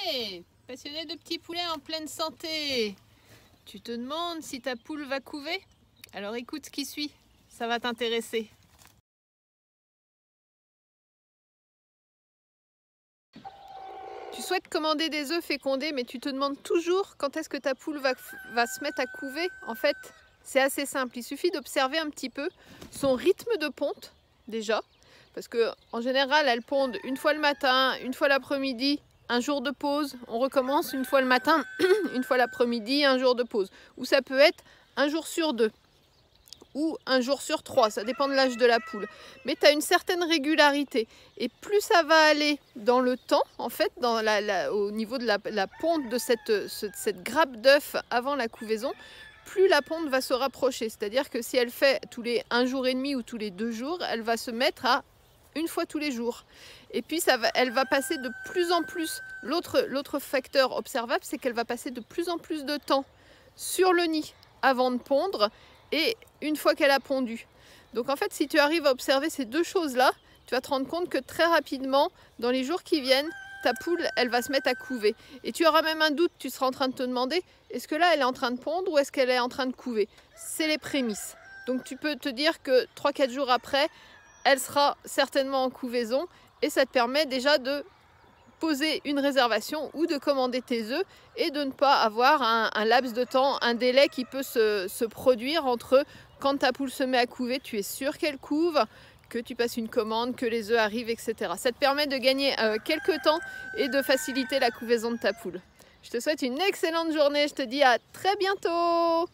Hé, passionné de petits poulets en pleine santé. Tu te demandes si ta poule va couver? Alors écoute ce qui suit, ça va t'intéresser. Tu souhaites commander des œufs fécondés, mais tu te demandes toujours quand est-ce que ta poule va se mettre à couver. En fait, c'est assez simple, il suffit d'observer un petit peu son rythme de ponte déjà. Parce qu'en général, elles pondent une fois le matin, une fois l'après-midi, un jour de pause. On recommence une fois le matin, une fois l'après-midi, un jour de pause. Ou ça peut être un jour sur 2 ou un jour sur 3, ça dépend de l'âge de la poule. Mais tu as une certaine régularité. Et plus ça va aller dans le temps, en fait, au niveau de la ponte de cette grappe d'œufs avant la couvaison, plus la ponte va se rapprocher. C'est-à-dire que si elle fait tous les 1 jour et demi ou tous les 2 jours, elle va se mettre à une fois tous les jours. Et puis elle va passer de plus en plus. L'autre facteur observable, c'est qu'elle va passer de plus en plus de temps sur le nid avant de pondre et une fois qu'elle a pondu. Donc en fait, si tu arrives à observer ces deux choses-là, tu vas te rendre compte que très rapidement, dans les jours qui viennent, ta poule, elle va se mettre à couver. Et tu auras même un doute, tu seras en train de te demander, est-ce que là, elle est en train de pondre ou est-ce qu'elle est en train de couver? C'est les prémices. Donc tu peux te dire que 3-4 jours après, elle sera certainement en couvaison et ça te permet déjà de poser une réservation ou de commander tes œufs et de ne pas avoir un laps de temps, un délai qui peut se produire entre quand ta poule se met à couver, tu es sûr qu'elle couve, que tu passes une commande, que les œufs arrivent, etc. Ça te permet de gagner quelques temps et de faciliter la couvaison de ta poule. Je te souhaite une excellente journée, je te dis à très bientôt!